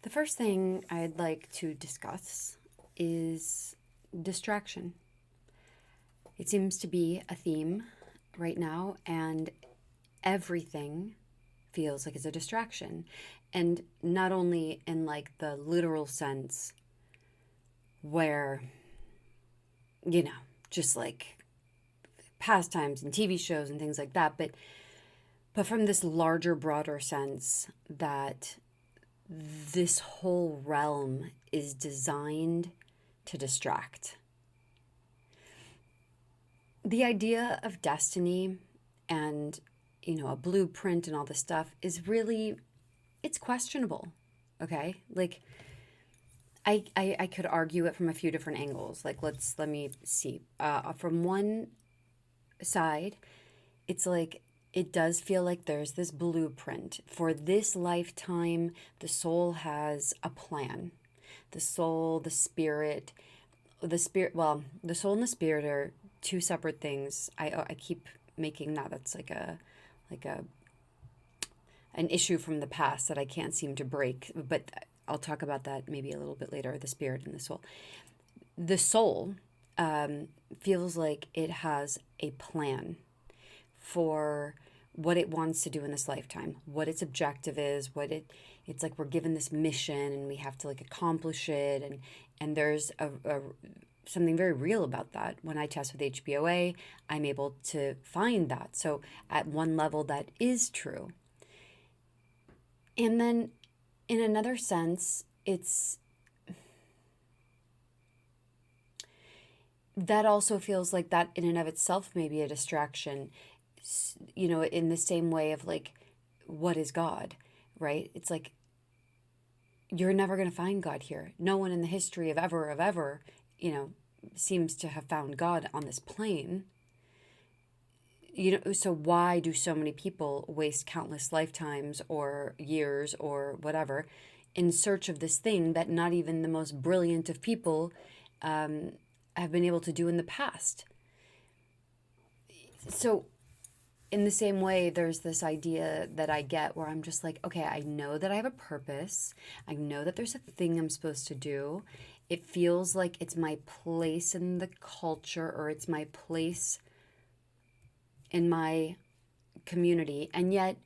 The first thing I'd like to discuss is distraction. It seems to be a theme right now, and everything feels like it's a distraction. And not only in like the literal sense where, you know, just like pastimes and TV shows and things like that, but from this larger, broader sense that this whole realm is designed to distract. The idea of destiny and, a blueprint and all this stuff is really, it's questionable. Okay? Like, I could argue it from a few different angles. Like, let me see. From one side, it's like it does feel like there's this blueprint for this lifetime. The soul has a plan. The soul, well, the soul and the spirit are two separate things. I keep making that. That's like a an issue from the past that I can't seem to break. But I'll talk about that maybe a little bit later. The spirit and the soul. The soul feels like it has a plan for what it wants to do in this lifetime, what its objective is, it's like we're given this mission and we have to like accomplish it, and there's a something very real about that. When I test with HBOA, I'm able to find that. So at one level that is true. And then in another sense, it's that also feels like that in and of itself may be a distraction, in the same way of like, what is God, right? It's like, you're never going to find God here. No one in the history of ever, seems to have found God on this plane. So why do so many people waste countless lifetimes or years or whatever in search of this thing that not even the most brilliant of people have been able to do in the past? So in the same way, there's this idea that I get where I'm just like, okay, I know that I have a purpose. I know that there's a thing I'm supposed to do. It feels like it's my place in the culture, or it's my place in my community. And yet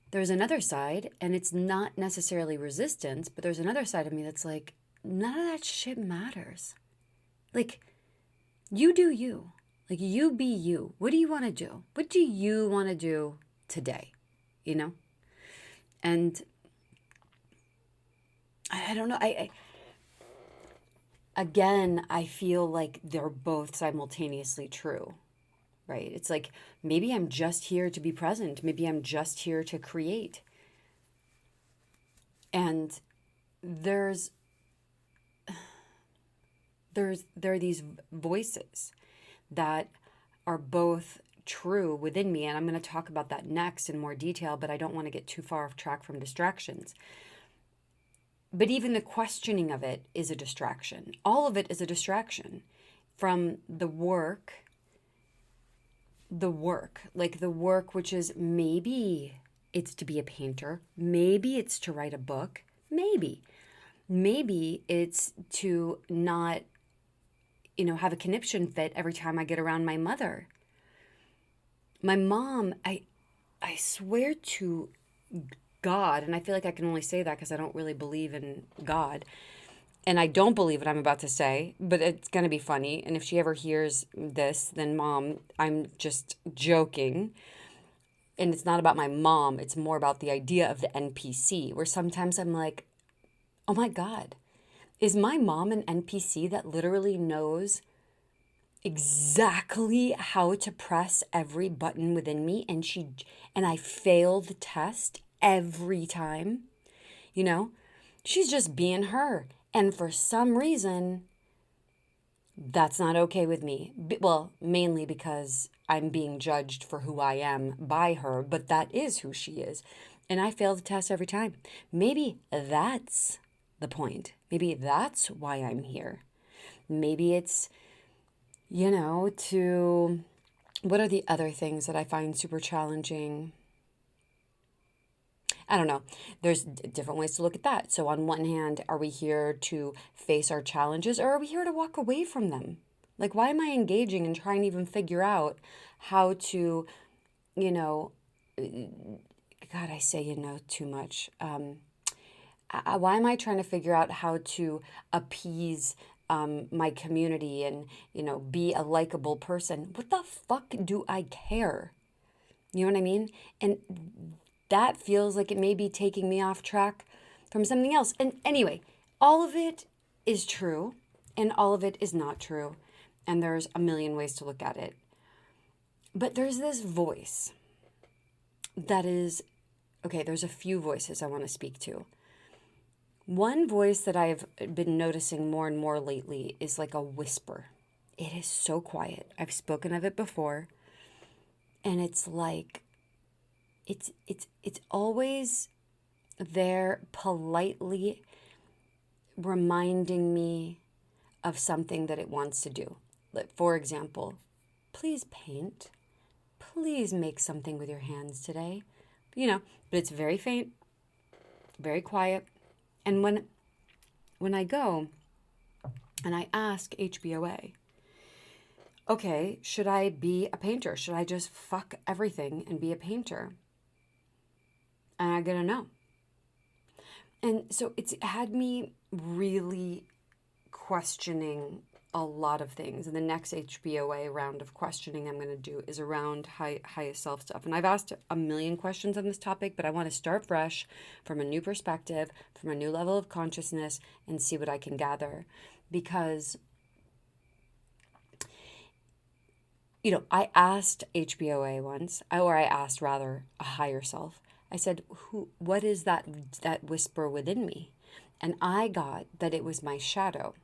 there's another side, and it's not necessarily resistance, but there's another side of me that's like, none of that shit matters. Like, you do you. Like, you be you. What do you want to do? What do you want to do today? And I don't know. Again, I feel like they're both simultaneously true, right? It's like, maybe I'm just here to be present. Maybe I'm just here to create. And there are these voices that are both true within me. And I'm going to talk about that next in more detail, but I don't want to get too far off track from distractions. But even the questioning of it is a distraction. All of it is a distraction from the work, which is maybe it's to be a painter, maybe it's to write a book, maybe it's to not have a conniption fit every time I get around my mother. My mom, I swear to God, and I feel like I can only say that because I don't really believe in God. And I don't believe what I'm about to say, but it's going to be funny. And if she ever hears this, then Mom, I'm just joking. And it's not about my mom. It's more about the idea of the NPC, where sometimes I'm like, oh my God, is my mom an NPC that literally knows exactly how to press every button within me, and I fail the test every time? She's just being her, and for some reason that's not okay with me. Well, mainly because I'm being judged for who I am by her, but that is who she is, and I fail the test every time. Maybe that's the point. Maybe that's why I'm here. Maybe it's, what are the other things that I find super challenging? I don't know. There's different ways to look at that. So on one hand, are we here to face our challenges, or are we here to walk away from them? Like, why am I engaging and trying to even figure out how to, you know, God, I say too much. Why am I trying to figure out how to appease my community and, be a likable person? What the fuck do I care? You know what I mean? And that feels like it may be taking me off track from something else. And anyway, all of it is true and all of it is not true. And there's a million ways to look at it. But there's this voice that is, okay, there's a few voices I want to speak to. One voice that I've been noticing more and more lately is like a whisper. It is so quiet. I've spoken of it before. And it's like, it's always there politely reminding me of something that it wants to do. Like, for example, please paint. Please make something with your hands today. But it's very faint, very quiet. And when I go and I ask HBOA, okay, should I be a painter? Should I just fuck everything and be a painter? And I get a no. And so it's had me really questioning a lot of things. And the next HBOA round of questioning I'm going to do is around highest self stuff. And I've asked a million questions on this topic, but I want to start fresh from a new perspective, from a new level of consciousness, and see what I can gather. Because, I asked HBOA once, or I asked rather a higher self. I said, what is that whisper within me? And I got that it was my shadow.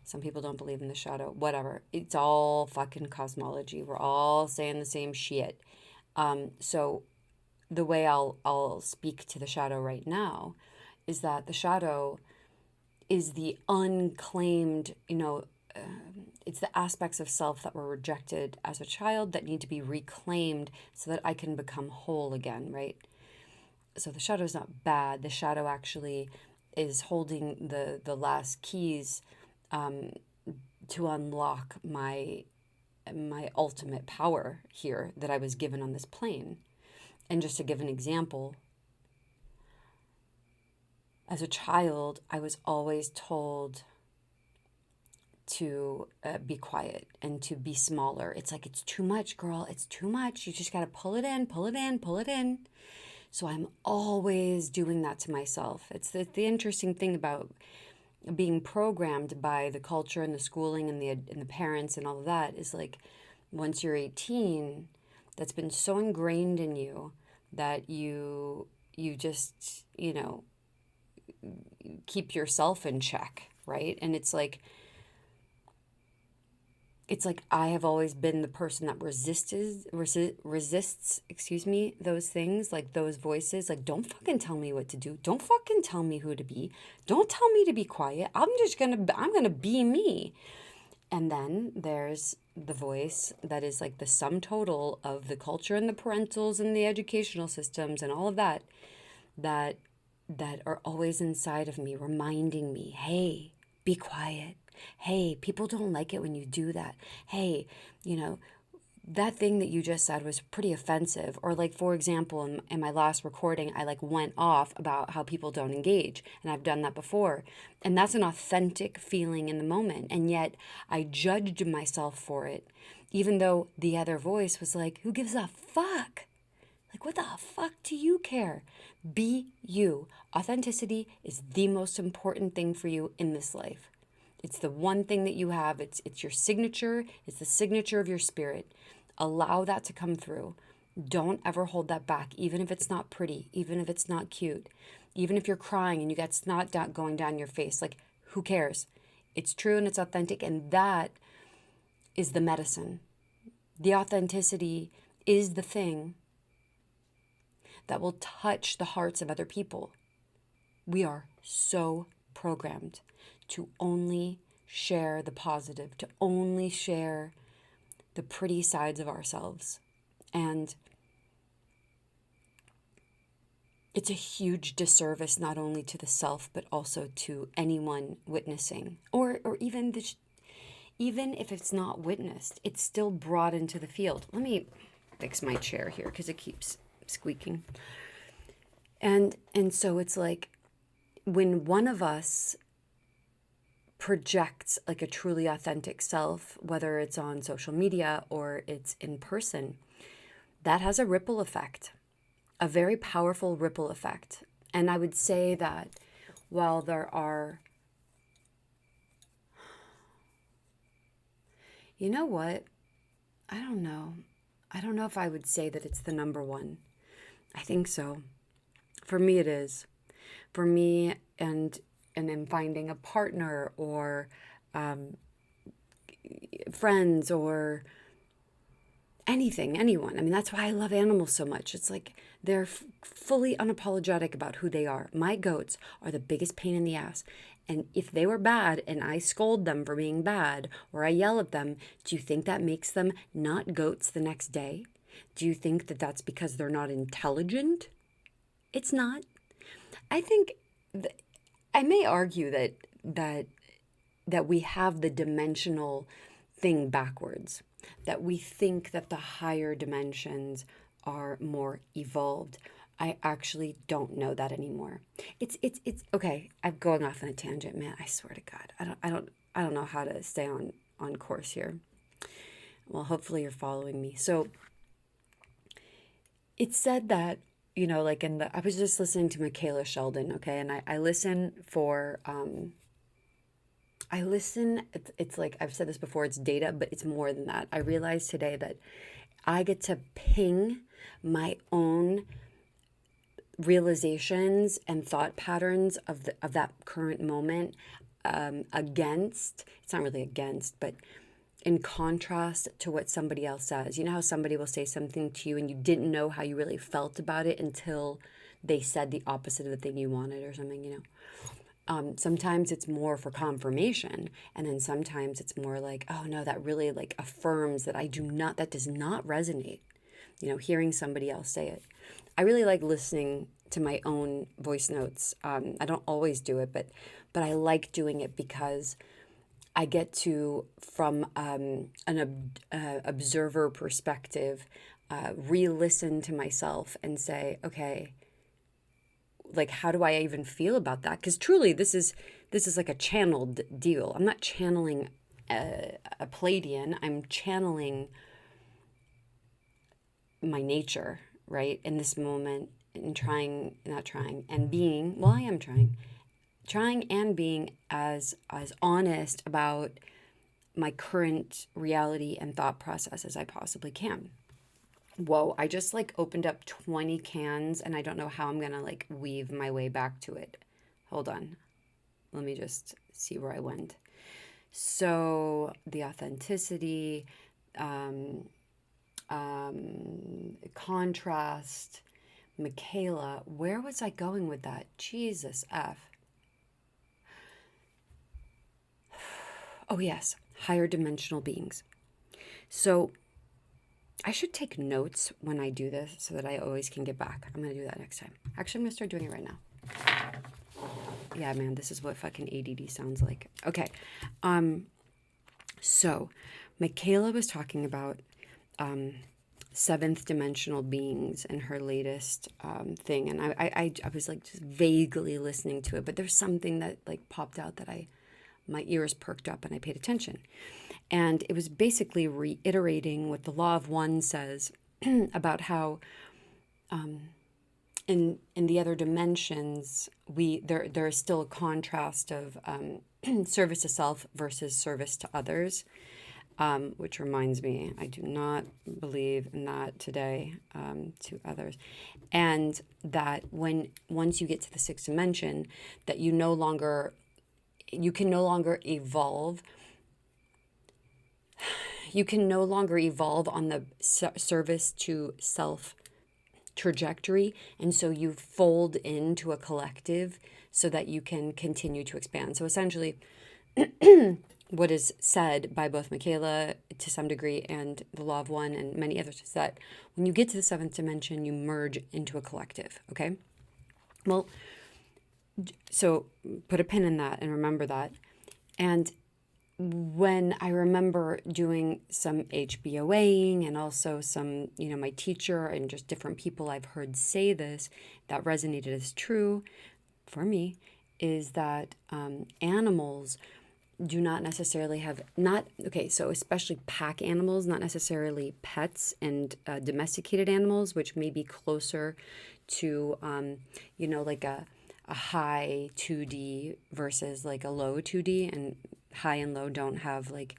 Some people don't believe in the shadow. Whatever. It's all fucking cosmology. We're all saying the same shit. So the way I'll speak to the shadow right now is that the shadow is the unclaimed, it's the aspects of self that were rejected as a child that need to be reclaimed so that I can become whole again, right? So the shadow is not bad. The shadow actually is holding the last keys to unlock my ultimate power here that I was given on this plane. And just to give an example, as a child, I was always told to be quiet and to be smaller. It's like, it's too much, girl. It's too much. You just got to pull it in, pull it in, pull it in. So I'm always doing that to myself. It's the interesting thing about being programmed by the culture and the schooling and the parents and all of that is like, once you're 18, that's been so ingrained in you that you just, keep yourself in check, right? And it's like I have always been the person that resists, those things, like those voices, like, don't fucking tell me what to do. Don't fucking tell me who to be. Don't tell me to be quiet. I'm going to be me. And then there's the voice that is like the sum total of the culture and the parentals and the educational systems and all of that are always inside of me, reminding me, hey, be quiet. Hey, people don't like it when you do that. Hey, that thing that you just said was pretty offensive. Or like, for example, in my last recording, I like went off about how people don't engage. And I've done that before. And that's an authentic feeling in the moment. And yet I judged myself for it, even though the other voice was like, who gives a fuck? Like, what the fuck do you care? Be you. Authenticity is the most important thing for you in this life. It's the one thing that you have. It's your signature. It's the signature of your spirit. Allow that to come through. Don't ever hold that back, even if it's not pretty, even if it's not cute, even if you're crying and you got snot going down your face. Like, who cares? It's true and it's authentic, and that is the medicine. The authenticity is the thing that will touch the hearts of other people. We are so programmed to only share the positive, to only share the pretty sides of ourselves. And it's a huge disservice not only to the self but also to anyone witnessing, or even even if it's not witnessed, it's still brought into the field. Let me fix my chair here because it keeps squeaking. And so it's like when one of us projects like a truly authentic self, whether it's on social media or it's in person, that has a ripple effect, a very powerful ripple effect. And I would say that while there are, you know what? I don't know. I don't know if I would say that it's the number one. I think so. For me, it is. For me, and in finding a partner or friends or anything, anyone. I mean, that's why I love animals so much. It's like they're fully unapologetic about who they are. My goats are the biggest pain in the ass. And if they were bad and I scold them for being bad or I yell at them, do you think that makes them not goats the next day? Do you think that that's because they're not intelligent? It's not. I think I may argue that we have the dimensional thing backwards, that we think that the higher dimensions are more evolved. I actually don't know that anymore. It's okay. I'm going off on a tangent, man. I swear to God, I don't know how to stay on course here. Well, hopefully you're following me. So it said that, like I was just listening to Michaela Sheldon, okay, and I listen for it's like I've said this before, it's data, but it's more than that. I realized today that I get to ping my own realizations and thought patterns of that current moment against, it's not really against, but in contrast to what somebody else says. You know how somebody will say something to you and you didn't know how you really felt about it until they said the opposite of the thing you wanted or something, sometimes it's more for confirmation, and then sometimes it's more like, oh no, that really like affirms that that does not resonate, hearing somebody else say it. I really like listening to my own voice notes. I don't always do it, but I like doing it because I get to, from an observer perspective, re-listen to myself and say, okay, like, how do I even feel about that? Because truly, this is like a channeled deal. I'm not channeling a Pleiadian. I'm channeling my nature, right, in this moment, and I am trying and being as honest about my current reality and thought process as I possibly can. Whoa, I just like opened up 20 cans and I don't know how I'm gonna like weave my way back to it. Hold on. Let me just see where I went. So the authenticity, contrast, Michaela, where was I going with that? Jesus F. Oh yes, higher dimensional beings. So I should take notes when I do this so that I always can get back. I'm going to do that next time. Actually, I'm going to start doing it right now. Yeah, man, this is what fucking ADD sounds like. Okay. So Michaela was talking about seventh dimensional beings in her latest thing. And I was like just vaguely listening to it, but there's something that like popped out that my ears perked up and I paid attention. And it was basically reiterating what the law of one says about how in the other dimensions there is still a contrast of service to self versus service to others, which reminds me, I do not believe in that today, to others. And that once you get to the sixth dimension, that you can no longer evolve. You can no longer evolve on the service to self trajectory. And so you fold into a collective so that you can continue to expand. So essentially, what is said by both Michaela to some degree and the law of one and many others is that when you get to the seventh dimension, you merge into a collective, okay? Well, so put a pin in that and remember that. And when I remember doing some HBOAing and also some, my teacher and just different people I've heard say this, that resonated as true for me, is that animals do not necessarily have, not, okay, so especially pack animals, not necessarily pets and domesticated animals, which may be closer to, like a high 2D versus like a low 2D, and high and low don't have like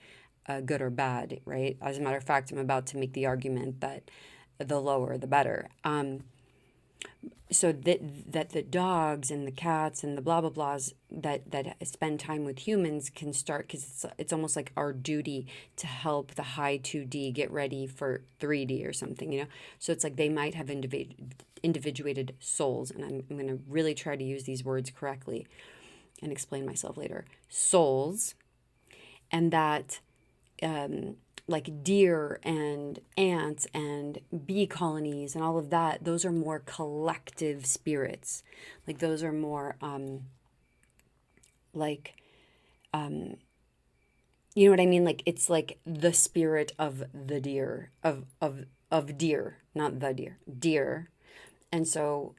a good or bad, right? As a matter of fact, I'm about to make the argument that the lower the better. So that the dogs and the cats and the blah blah blahs that spend time with humans can start, because it's almost like our duty to help the high 2D get ready for 3D or something, so it's like they might have individuated souls, and I'm going to really try to use these words correctly and explain myself later. Souls, and that like deer and ants and bee colonies and all of that, those are more collective spirits. Like those are more like you know what I mean? Like it's like the spirit of the deer, of deer, not the deer, deer. And so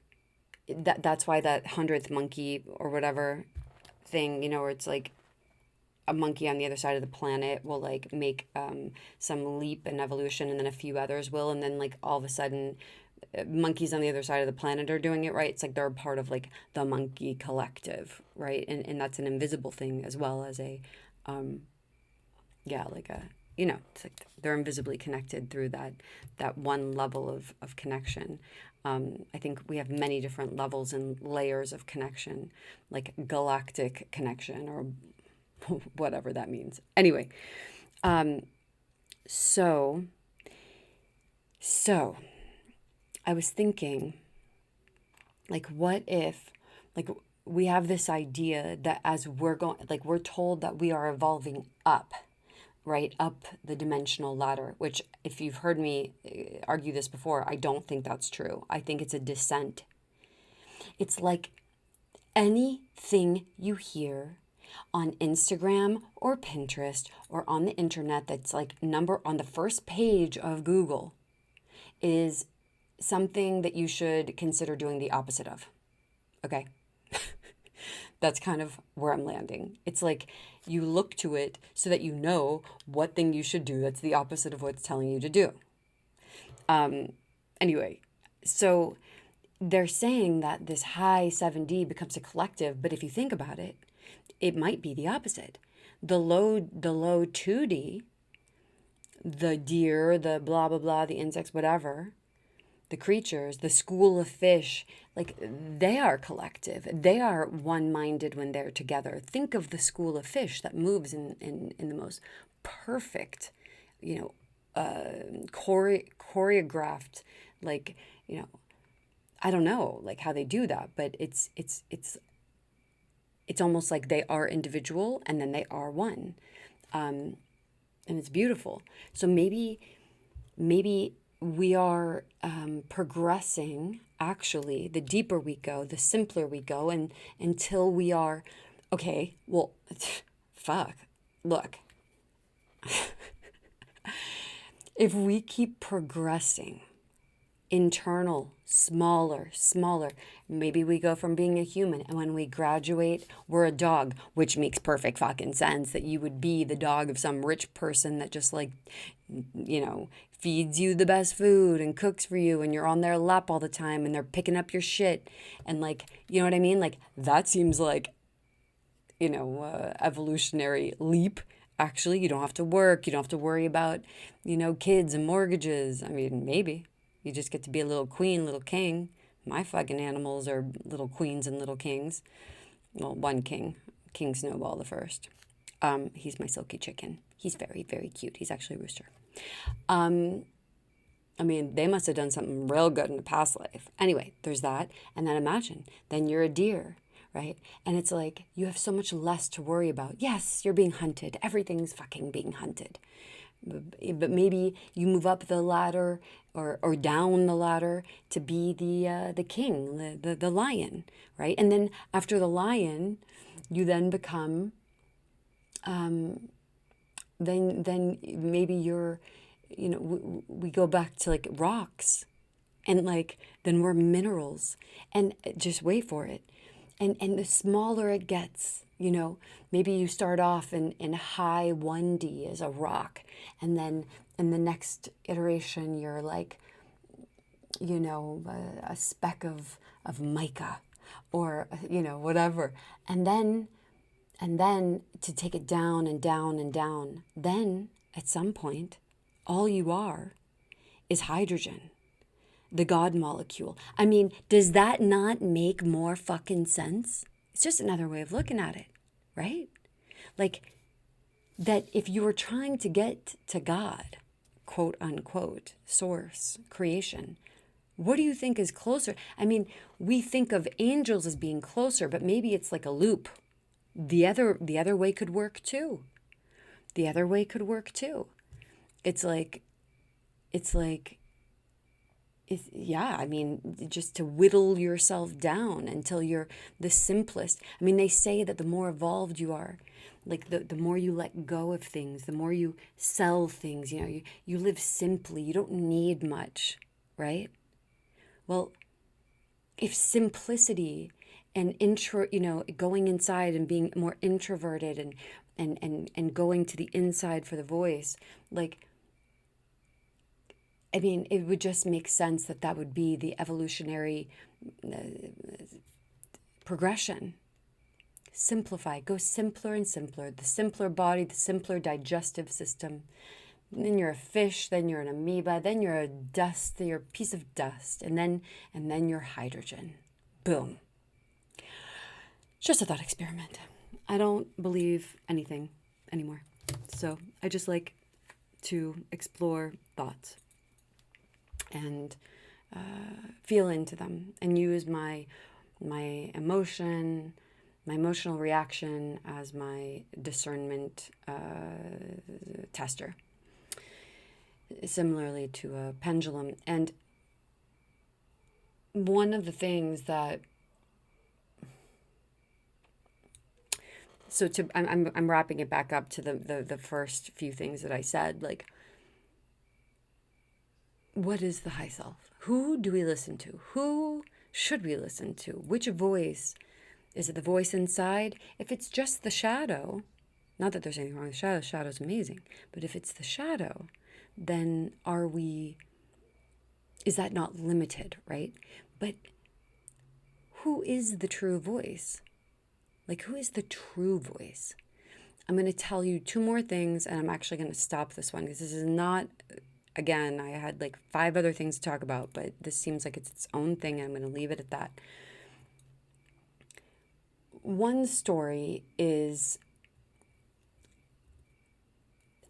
that's why that 100th monkey or whatever thing, where it's like a monkey on the other side of the planet will like make some leap in evolution, and then a few others will, and then like all of a sudden monkeys on the other side of the planet are doing it, right? It's like they're a part of like the monkey collective, right? And that's an invisible thing as well as a like a, it's like they're invisibly connected through that one level of connection. I think we have many different levels and layers of connection, like galactic connection or whatever that means. Anyway, so I was thinking, like, what if, like, we have this idea that as we're going, like, we're told that we are evolving up, right? Up the dimensional ladder, which, if you've heard me argue this before, I don't think that's true. I think it's a descent. It's like anything you hear on Instagram or Pinterest or on the internet that's like number on the first page of Google is something that you should consider doing the opposite of. Okay? That's kind of where I'm landing. It's like you look to it so that you know what thing you should do that's the opposite of what's telling you to do. Anyway, so they're saying that this high 7D becomes a collective, but if you think about it, it might be the opposite. The low 2D, the deer, the blah, blah, blah, the insects, whatever, the creatures, the school of fish, like they are collective. They are one-minded when they're together. Think of the school of fish that moves in the most perfect, choreographed, like, I don't know, like how they do that, but it's almost like they are individual and then they are one. And it's beautiful. So maybe we are progressing, actually, the deeper we go, the simpler we go, and until we are, okay, well, fuck, look. If we keep progressing, internal, smaller, maybe we go from being a human, and when we graduate, we're a dog, which makes perfect fucking sense that you would be the dog of some rich person that just like, feeds you the best food and cooks for you, and you're on their lap all the time and they're picking up your shit, and like, you know what I mean? Like that seems like, evolutionary leap. Actually, you don't have to work, you don't have to worry about, kids and mortgages. I mean, maybe you just get to be a little queen, little king. My fucking animals are little queens and little kings. Well, one king, King Snowball the first. He's my silky chicken. He's very, very cute. He's actually a rooster. I mean, they must have done something real good in a past life. Anyway, there's that. And then imagine, then you're a deer, right? And it's like, you have so much less to worry about. Yes, you're being hunted. Everything's fucking being hunted. But maybe you move up the ladder or down the ladder to be the king, the lion, right? And then after the lion, you then become then maybe you're, we go back to like rocks, and like then we're minerals, and just wait for it, and the smaller it gets, maybe you start off in high 1D as a rock, and then in the next iteration you're like, a speck of mica, or whatever, and then to take it down and down and down. Then at some point, all you are is hydrogen, the God molecule. I mean, does that not make more fucking sense? It's just another way of looking at it, right? Like, that if you were trying to get to God, quote unquote, source, creation, what do you think is closer? I mean, we think of angels as being closer, but maybe it's like a loop. The other way could work too. The other way could work too. It's like, yeah, I mean, just to whittle yourself down until you're the simplest. I mean, they say that the more evolved you are, like the more you let go of things, the more you sell things, you live simply, you don't need much, right? Well, if simplicity and going inside and being more introverted and going to the inside for the voice, like, I mean, it would just make sense that would be the evolutionary progression. Simplify, go simpler and simpler. The simpler body, the simpler digestive system. Then you're a fish, then you're an amoeba, then you're you're a piece of dust, and then you're hydrogen. Boom. Just a thought experiment. I don't believe anything anymore. So I just like to explore thoughts and feel into them and use my emotional reaction as my discernment tester, similarly to a pendulum. And one of the things that, I'm wrapping it back up to the first few things that I said, like, what is the high self? Who do we listen to? Who should we listen to? Which voice? Is it the voice inside? If it's just the shadow, not that there's anything wrong with the shadow's amazing, but if it's the shadow, then is that not limited, right? But who is the true voice? Like, who is the true voice? I'm going to tell you two more things, and I'm actually going to stop this one because this is not, again, I had like 5 other things to talk about, but this seems like it's its own thing, and I'm going to leave it at that. One story is,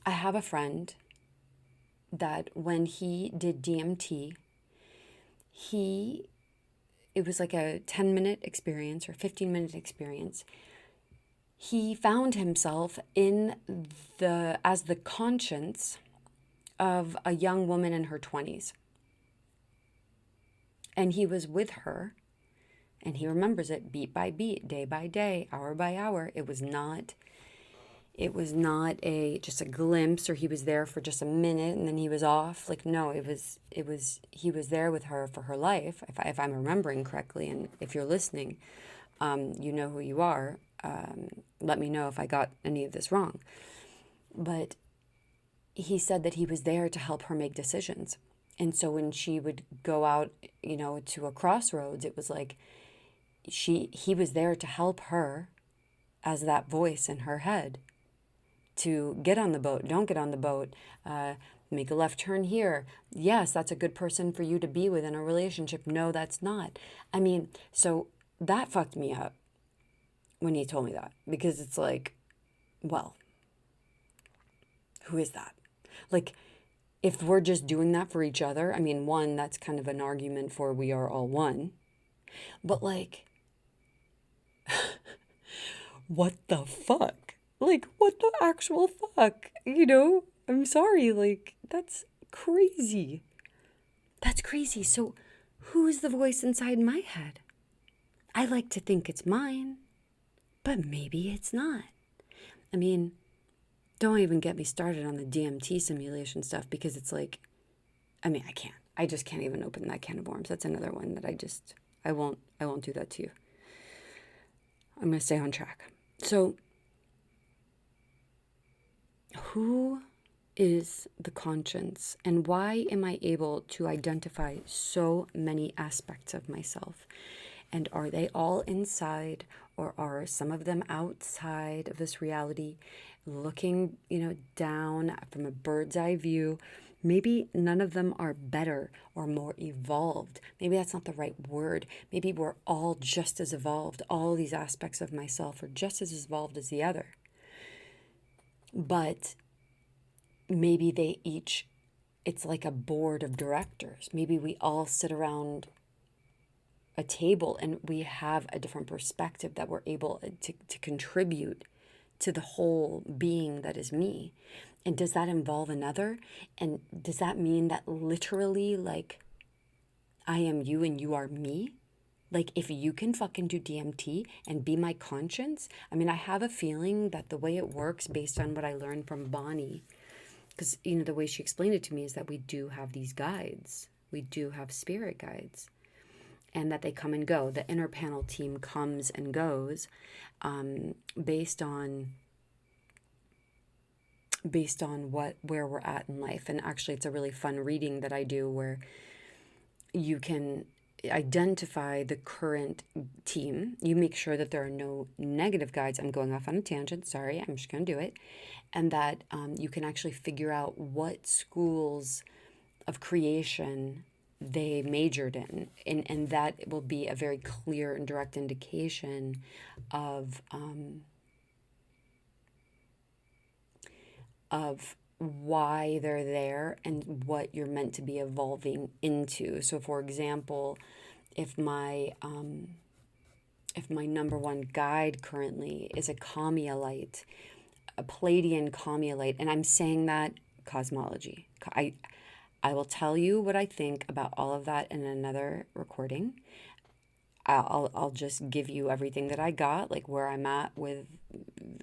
I have a friend that when he did DMT, it was like a 10-minute experience or 15-minute experience. He found himself as the conscience of a young woman in her 20s. And he was with her, and he remembers it beat by beat, day by day, hour by hour. It was not just a glimpse, or he was there for just a minute and then he was off. Like, no, he was there with her for her life, if I'm remembering correctly. And if you're listening, you know who you are. Let me know if I got any of this wrong. But he said that he was there to help her make decisions. And so when she would go out, to a crossroads, it was like he was there to help her as that voice in her head to get on the boat, don't get on the boat, make a left turn here. Yes, that's a good person for you to be with in a relationship. No, that's not. I mean, so that fucked me up when he told me that, because it's like, well, who is that? Like, if we're just doing that for each other, I mean, one, that's kind of an argument for we are all one. But like, what the fuck? Like, what the actual fuck? I'm sorry, like, that's crazy. That's crazy. So, who's the voice inside my head? I like to think it's mine, but maybe it's not. I mean, don't even get me started on the DMT simulation stuff because it's like, I mean, I can't. I just can't even open that can of worms. That's another one that I won't do that to you. I'm going to stay on track. So, who is the conscience and why am I able to identify so many aspects of myself? And are they all inside or are some of them outside of this reality, looking, down from a bird's eye view? Maybe none of them are better or more evolved. Maybe that's not the right word. Maybe we're all just as evolved. All these aspects of myself are just as evolved as the other. But maybe it's like a board of directors. Maybe we all sit around a table and we have a different perspective that we're able to contribute to the whole being that is me. And does that involve another? And does that mean that literally, like, I am you and you are me? Like, if you can fucking do DMT and be my conscience? I mean, I have a feeling that the way it works, based on what I learned from Bonnie, because, the way she explained it to me is that we do have these guides. We do have spirit guides. And that they come and go. The inner panel team comes and goes based on where we're at in life. And actually, it's a really fun reading that I do where you can identify the current team. You make sure that there are no negative guides. I'm going off on a tangent. Sorry, I'm just going to do it. And that you can actually figure out what schools of creation they majored in, and that will be a very clear and direct indication of why they're there and what you're meant to be evolving into. So, for example, if my number one guide currently is a Kamialite, a Palladian Kamialite, and I'm saying that cosmology. I will tell you what I think about all of that in another recording. I'll just give you everything that I got, like where I'm at with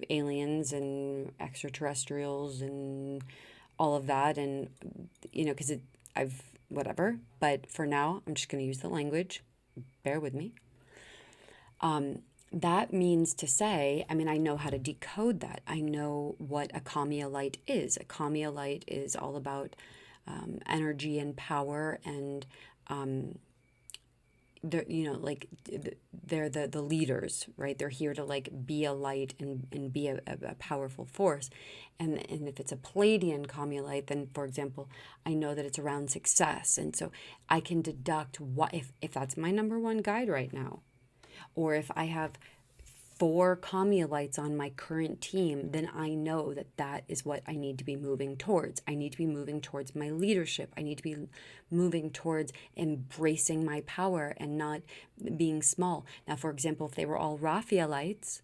aliens and extraterrestrials and all of that, and because whatever. But for now, I'm just going to use the language. Bear with me. That means to say, I mean, I know how to decode that. I know what a Kamialite is. A Kamialite is all about energy and power, and they're they're the leaders, right? They're here to like be a light and be a powerful force. And if it's a Palladian Kamialite, then for example, I know that it's around success, and so I can deduct what if that's my number one guide right now, or if I have 4 Kamialites on my current team, then I know that that is what I need to be moving towards. I need to be moving towards my leadership. I need to be moving towards embracing my power and not being small. Now, for example, if they were all Raphaelites,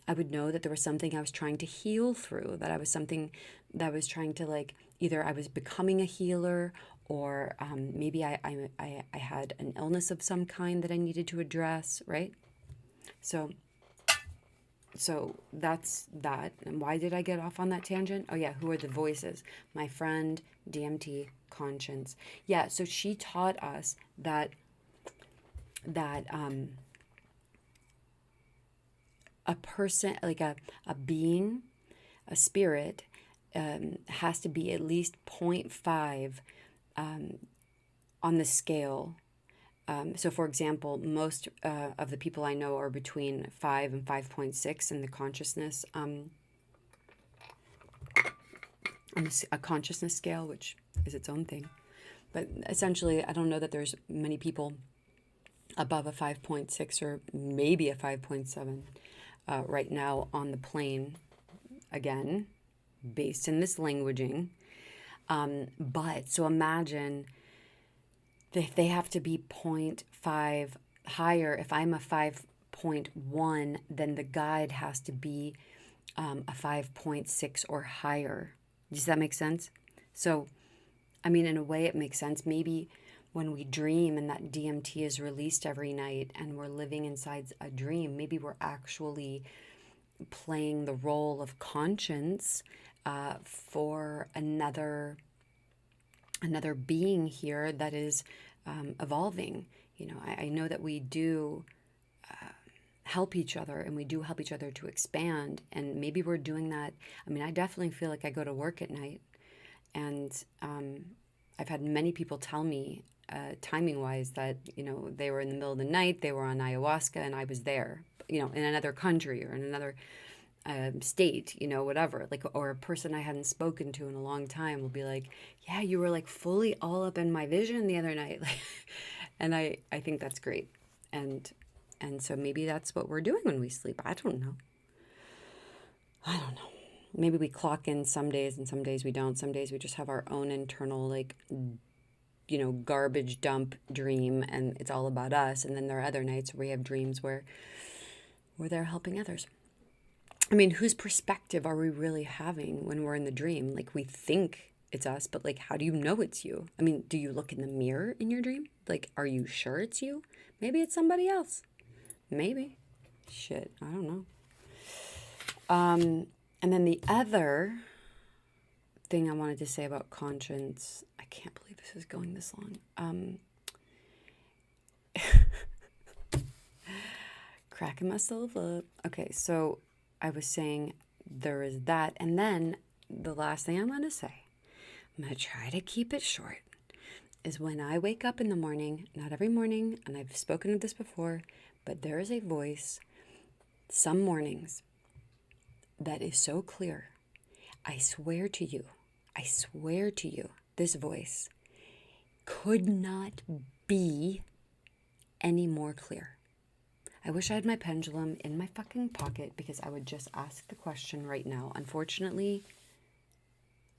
I would know that there was something I was trying to heal through, that I was something that I was trying to, like, either I was becoming a healer, or maybe I had an illness of some kind that I needed to address, right? So that's that. And why did I get off on that tangent? Oh yeah, who are the voices? My friend, DMT, conscience. Yeah, so she taught us that a person, like a being, a spirit, has to be at least 0.5 on the scale. So, for example, most of the people I know are between 5 and 5.6 in the consciousness, on a consciousness scale, which is its own thing. But essentially, I don't know that there's many people above a 5.6 or maybe a 5.7 right now on the plane, again, based in this languaging. But so imagine if they have to be 0.5 higher. If I'm a 5.1, then the guide has to be a 5.6 or higher. Does that make sense? So, I mean, in a way, it makes sense. Maybe when we dream and that DMT is released every night and we're living inside a dream, maybe we're actually playing the role of conscience for another being here that is evolving. I know that we do help each other, and we do help each other to expand, and maybe we're doing that. I mean, I definitely feel like I go to work at night, and I've had many people tell me, timing wise, that they were in the middle of the night, they were on ayahuasca, and I was there, in another country or in another state, whatever. Like, or a person I hadn't spoken to in a long time will be like, "Yeah, you were like fully all up in my vision the other night," like, and I think that's great, and so maybe that's what we're doing when we sleep. I don't know. Maybe we clock in some days and some days we don't. Some days we just have our own internal, like, garbage dump dream, and it's all about us. And then there are other nights where we have dreams where they're helping others. I mean, whose perspective are we really having when we're in the dream? Like, we think it's us, but like, how do you know it's you? I mean, do you look in the mirror in your dream? Like, are you sure it's you? Maybe it's somebody else. Maybe. Shit, I don't know. And then the other thing I wanted to say about conscience, I can't believe this is going this long. Cracking myself up. Okay, so I was saying there is that. And then the last thing I'm going to say, I'm going to try to keep it short, is when I wake up in the morning, not every morning, and I've spoken of this before, but there is a voice some mornings that is so clear. I swear to you, this voice could not be any more clear. I wish I had my pendulum in my fucking pocket because I would just ask the question right now. Unfortunately,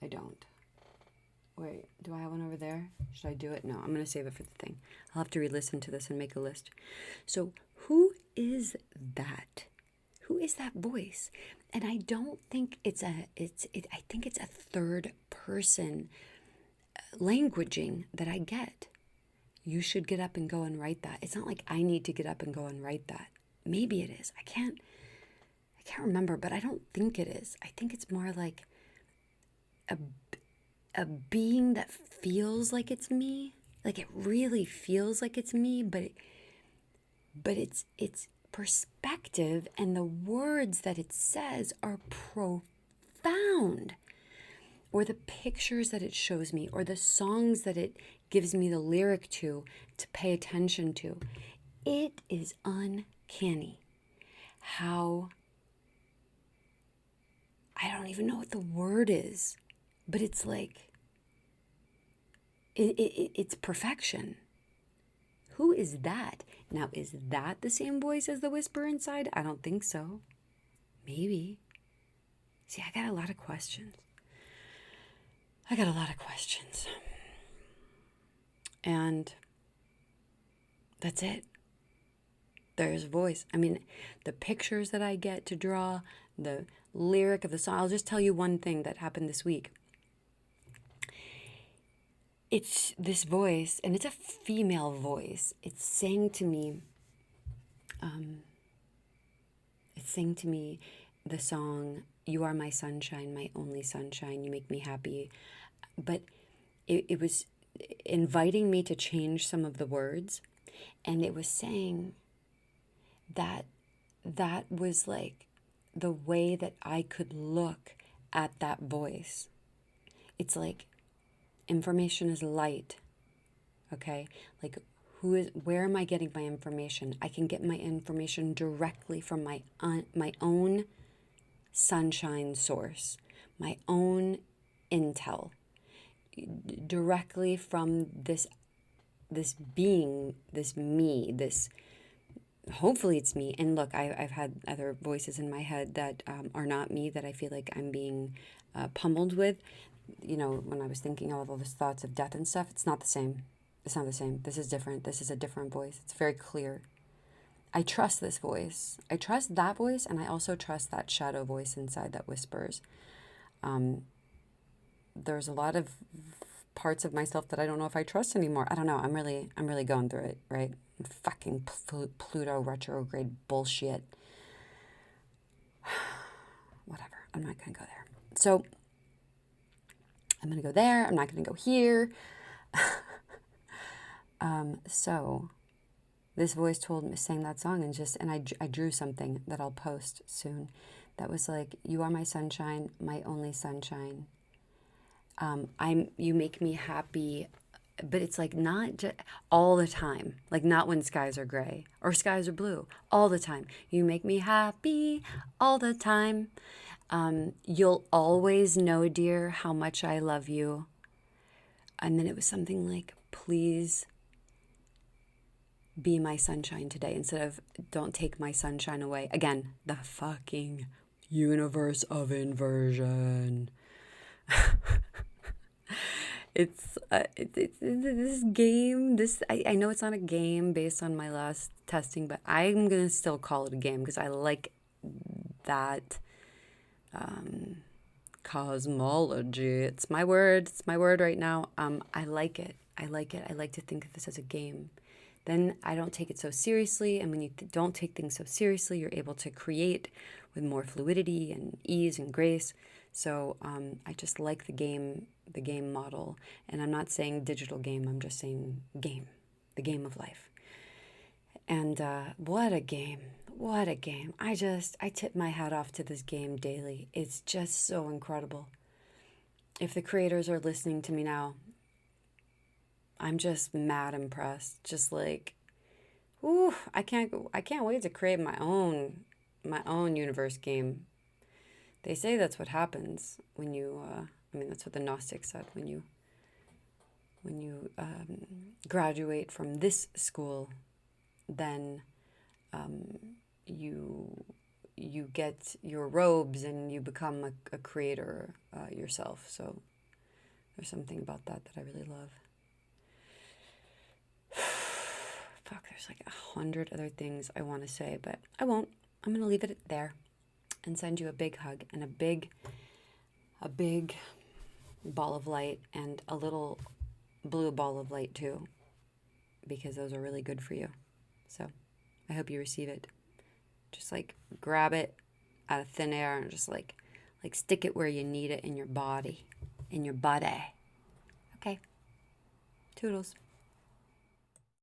I don't. Wait, do I have one over there? Should I do it? No, I'm going to save it for the thing. I'll have to re-listen to this and make a list. So, who is that? Who is that voice? And I don't think I think it's a third person languaging that I get. You should get up and go and write that. It's not like I need to get up and go and write that. Maybe it is. I can't remember, but I don't think it is. I think it's more like a being that feels like it's me. Like, it really feels like it's me, but it's perspective, and the words that it says are profound. Or the pictures that it shows me, or the songs that it gives me the lyric to pay attention to. It is uncanny how, I don't even know what the word is, but it's like, it's perfection. Who is that? Now, is that the same voice as the whisper inside? I don't think so. Maybe. See, I got a lot of questions. And that's it. There's voice. I mean, the pictures that I get to draw, the lyric of the song. I'll just tell you one thing that happened this week. It's this voice, and it's a female voice. It's saying to me the song, "You are my sunshine, my only sunshine, you make me happy." But it was inviting me to change some of the words, and it was saying that was like the way that I could look at that voice. It's like, information is light, okay? Like, where am I getting my information? I can get my information directly from my own sunshine source, my own intel, directly from this being, this me, this, hopefully it's me. And look, I've had other voices in my head that are not me, that I feel like I'm being pummeled with. When I was thinking of all those thoughts of death and stuff, it's not the same. It's not the same. This is different. This is a different voice. It's very clear. I trust this voice. I trust that voice, and I also trust that shadow voice inside that whispers. there's a lot of parts of myself that I don't know if I trust anymore. I don't know. I'm really going through it, right? Fucking Pluto retrograde bullshit. Whatever. I'm not going to go there. So I'm going to go there. I'm not going to go here. So this voice told me, sang that song, and I drew something that I'll post soon. That was like, you are my sunshine, my only sunshine. You make me happy, but it's like not just all the time, like not when skies are gray or skies are blue, all the time. You make me happy all the time. You'll always know, dear, how much I love you. And then it was something like, please be my sunshine today, instead of don't take my sunshine away. Again, the fucking universe of inversion. It's this game. I know it's not a game based on my last testing, but I'm gonna still call it a game because I like that cosmology. It's my word. It's my word right now. I like it. I like it. I like to think of this as a game. Then I don't take it so seriously, and when you don't take things so seriously, you're able to create with more fluidity and ease and grace. So I just like the game model, and I'm not saying digital game. I'm just saying game, the game of life. And what a game! What a game! I tip my hat off to this game daily. It's just so incredible. If the creators are listening to me now, I'm just mad impressed. Just like, ooh, I can't wait to create my own universe game. They say that's what happens when you. That's what the Gnostics said when you graduate from this school, then you get your robes and you become a creator yourself. So there's something about that I really love. Fuck, there's like 100 other things I want to say, but I won't. I'm going to leave it there and send you a big hug and a big ball of light, and a little blue ball of light too, because those are really good for you. So I hope you receive it. Just like grab it out of thin air and just like stick it where you need it in your body. Okay. Toodles.